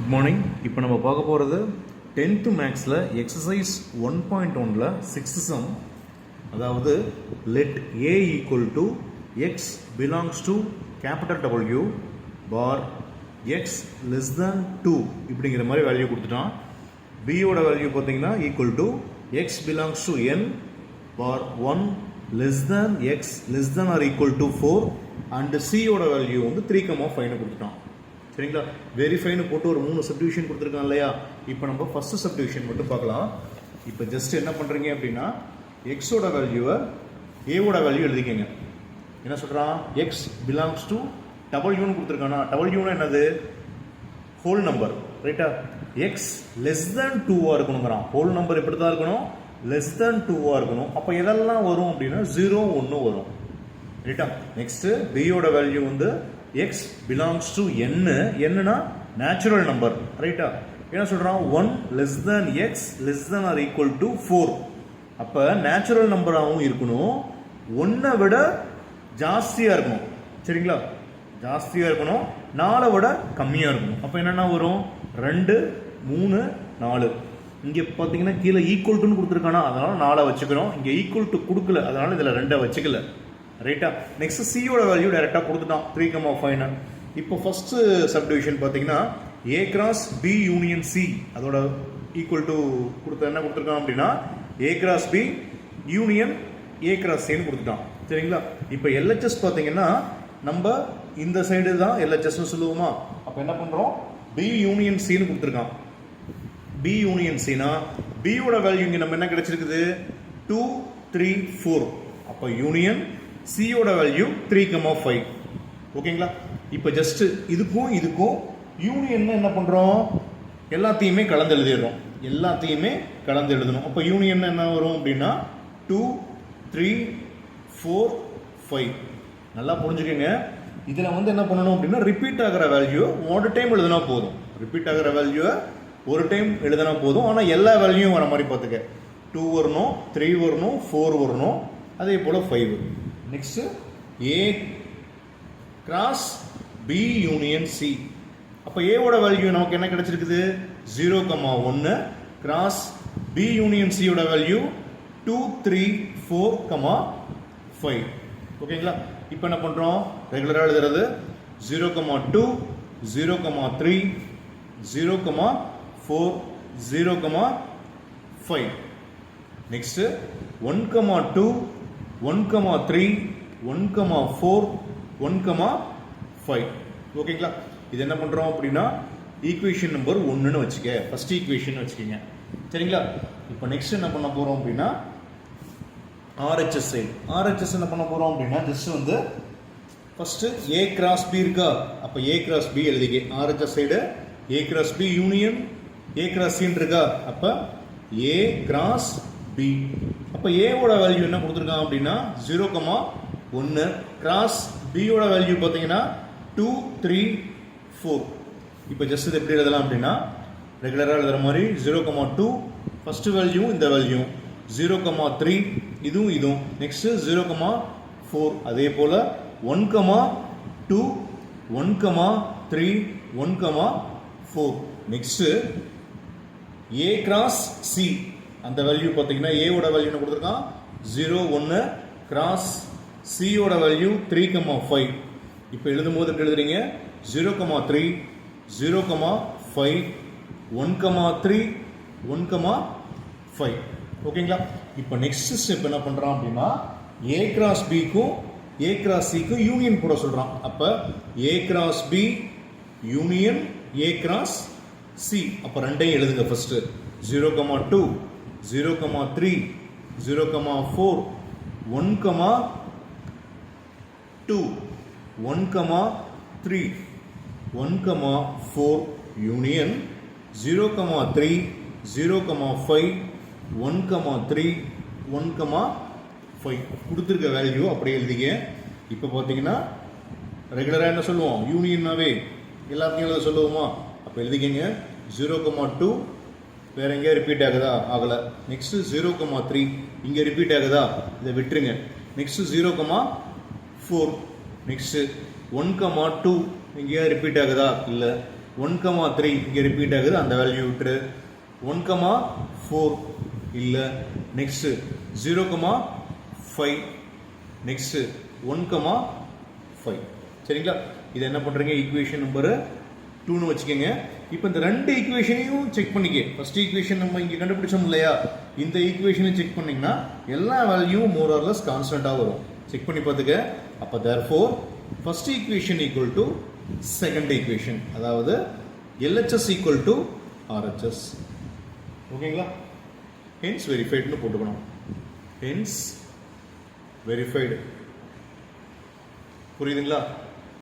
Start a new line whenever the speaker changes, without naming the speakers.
Good morning. இப்போ நம்ம பார்க்க போகிறது 10th மேக்ஸில் எக்ஸசைஸ் 1.1ல் 6th சம். அதாவது let A equal to X belongs to capital W bar X less than 2 இப்படிங்கிற மாதிரி வேல்யூ கொடுத்துட்டான். பியோட வேல்யூ பார்த்தீங்கன்னா equal to X belongs to N bar 1 less than X less than or equal to 4 and சியோட value வந்து 3,5 கொடுத்துட்டான். சரிங்களா? வெரிஃபைன்னு போட்டு ஒரு 3 சப்டிவிஷன் கொடுத்துருக்கான் இல்லையா? இப்போ நம்ம ஃபர்ஸ்ட் சப்டிவிஷன் மட்டும் பார்க்கலாம். இப்போ ஜஸ்ட் என்ன பண்ணுறீங்க அப்படின்னா எக்ஸோட வேல்யூவை ஏவோட வேல்யூ எழுதிக்கங்க. என்ன சொல்கிறான்? எக்ஸ் பிலாங்ஸ் டு டபிள்யூன்னு கொடுத்துருக்கானா? டபிள்யூனா என்னது? ஹோல் நம்பர், ரைட்டா? எக்ஸ் லெஸ் தேன் 2 இருக்கணுங்கிறான். ஹோல் நம்பர் எப்படி தான் இருக்கணும்? லெஸ் தேன் 2 இருக்கணும். அப்போ எதெல்லாம் வரும் அப்படின்னா 0, 1 வரும், ரைட்டா? நெக்ஸ்ட் பியோட வேல்யூ வந்து x belongs to n. என்னன்னா நேச்சுரல் நம்பர், ரைட்டா? என்ன சொல்றான்? 1 less than x less than or equal to 4. அப்ப நேச்சுரல் நம்பராகவும் இருக்கணும், 1 விட ஜாஸ்தியா இருக்கணும். சரிங்களா? ஜாஸ்தியா இருக்கணும், 4 விட கம்மியா இருக்கணும். அப்ப என்னன்னா வரும்? 2, 3, 4. இங்க பாத்தீங்கன்னா கீழே ஈக்குவல் டுன்னு கொடுத்துருக்கானா, அதனால 4 வச்சுக்கிறோம். இங்க ஈக்குவல் டு கொடுக்கல, அதனால இதுல 2 வச்சுக்கல, ரைட்டா? நெக்ஸ்ட் சியோட வேல்யூ டைரக்டா கொடுத்துட்டான் 3,5. இப்போ ஃபர்ஸ்ட் சப்டிவிஷன் பார்த்தீங்கன்னா A cross B union C, அதோட ஈக்குவல் டு கொடுத்த என்ன கொடுத்துருக்கான் அப்படின்னா A cross B union A cross சின்னு கொடுத்துட்டான். சரிங்களா? இப்போ எல்ஹெச்எஸ் பார்த்தீங்கன்னா நம்ம இந்த சைடு தான் எல்ஹெச்எஸ் சொல்லுவோமா? அப்போ என்ன பண்ணுறோம்? பி யூனியன் சின்னு கொடுத்துருக்கான். பி யூனியன் சினா பியோட வேல்யூ இங்கே நம்ம என்ன கிடைச்சிருக்குது? 2, 3, 4. அப்போ யூனியன் சியோட வேல்யூ 3,5. ஓகேங்களா? இப்போ ஜஸ்ட் இதுக்கும் இதுக்கும் யூனியன் என்ன பண்றோம்? எல்லாத்தையுமே கலந்து எழுதிடுறோம். எல்லாத்தையுமே கலந்து எழுதணும். அப்போ யூனியன் என்ன வரும் அப்படின்னா 2, 3, 4, 5. நல்லா புரிஞ்சுக்கோங்க. இதுல வந்து என்ன பண்ணணும் அப்படின்னா ரிப்பீட் ஆகிற வேல்யூ ஒரு டைம் எழுதினா போதும். ரிப்பீட் ஆகிற வேல்யூ ஒரு டைம் எழுதினா போதும். ஆனால் எல்லா வேல்யூவும் வர மாதிரி பார்த்துக்க. 2 வரணும், 3 வரணும், 4 வரணும், அதே போல 5. Next A cross B union C. அப்போ ஏவோட வேல்யூ நமக்கு என்ன கிடைச்சிருக்குது? 0,1 கிராஸ் பி யூனியன் சியோட வேல்யூ 2, 3, 4, 5. ஓகேங்களா? இப்போ என்ன பண்றோம்? ரெகுலரா எழுதுறது 0,2, 0,3, 0,4, 0,5. நெக்ஸ்ட் 1,2, 1,3, 1,4, 1,5. ஓகேங்களா? இது என்ன பண்றோம் அப்படின்னா ஈக்குவேஷன் நம்பர் 1ன்னு வச்சுக்க. ஃபர்ஸ்ட் ஈக்குவேஷன் வச்சுக்கோங்க. சரிங்களா? இப்போ நெக்ஸ்ட் என்ன பண்ண போறோம் அப்படின்னா ஆர்ஹெச்எஸ் சைடு. ஆர்ஹெச்எஸ் என்ன பண்ண போறோம் அப்படின்னா ஜஸ்ட் வந்து ஃபர்ஸ்ட் ஏ கிராஸ் பி இருக்கா? அப்போ ஏ கிராஸ் பி எழுதிக்க. RHS side A cross B union A cross சின்னு இருக்கா? அப்போ ஏ கிராஸ் பி. அப்போ ஏவோட வேல்யூ என்ன கொடுத்துருக்காங்க அப்படின்னா 0,1 கிராஸ் பியோட வேல்யூ பார்த்தீங்கன்னா 2, 3, 4. இப்போ ஜஸ்ட் இது எப்படி எழுதலாம் அப்படின்னா ரெகுலராக எழுதுற மாதிரி 0,2 ஃபர்ஸ்ட் வேல்யூ, இந்த வேல்யூ 0,3 இதுவும் நெக்ஸ்ட் 0,4 அதே போல 1,2 1,3 1,4. நெக்ஸ்ட் ஏ கிராஸ் சி, அந்த வேல்யூ பார்த்தீங்கன்னா ஏவோட வேல்யூ என்ன கொடுத்துருக்கான்? 0,1 கிராஸ் சியோட வேல்யூ 3,5. இப்போ எழுதும்போது எப்படி எழுதுறீங்க? 0,3 0,5 1,3 1,5. ஓகேங்களா? இப்போ நெக்ஸ்ட் ஸ்டெப் என்ன பண்றான் அப்படின்னா ஏ கிராஸ் பிக்கும் ஏ கிராஸ் சிக்கும் யூனியன் போட சொல்றான். அப்ப A cross B union A cross C. அப்ப ரெண்டையும் எழுதுங்க. ஃபர்ஸ்ட் 0,2 0,3 0,4 1,2 1,3 1,4 யூனியன் 0,3 0,5 1,3 1,5 கொடுத்துருக்க வேல்யூ அப்படியே எழுதிங்க. இப்போ பார்த்தீங்கன்னா ரெகுலராக என்ன சொல்லுவோம்? யூனியன்னாவே எல்லாத்தையும் எழுத சொல்லுவோமா? அப்போ எழுதிக்கங்க. 0,2 வேற எங்கேயா ரிப்பீட் ஆகுதா? ஆகலை. நெக்ஸ்ட் 0,3 இங்கே ரிப்பீட் ஆகுதா? இதை விட்டுருங்க. நெக்ஸ்ட் 0,4. நெக்ஸ்ட் 1,2 எங்கேயா ரிப்பீட் ஆகுதா? இல்லை. 1,3 இங்கே ரிப்பீட் ஆகுது, அந்த வேல்யூ விட்டுரு. 1,4 இல்லை. நெக்ஸ்ட்டு 0,5. நெக்ஸ்ட்டு 1,5. சரிங்களா? இது என்ன பண்ணுறீங்க, ஈக்குவேஷன் நம்பரு 2ன்னு வச்சுக்கோங்க. இப்போ இந்த ரெண்டு ஈக்குவேஷனையும் செக் பண்ணிக்க. ஃபர்ஸ்ட் ஈக்குவேஷன் நம்ம இங்கே கண்டுபிடிச்சோம் இல்லையா, இந்த ஈக்குவேஷனை செக் பண்ணிங்கன்னா எல்லா வேல்யூவும் மோர் ஆர் லெஸ் கான்ஸ்டண்ட்டாக வரும். செக் பண்ணி பார்த்துக்க. அப்போ therefore first equation equal to second equation, அதாவது LHS ஈக்குவல் டு RHS. ஓகேங்களா? ஹென்ஸ் வெரிஃபைடுன்னு போட்டுக்கணும். Hence verified. புரியுதுங்களா?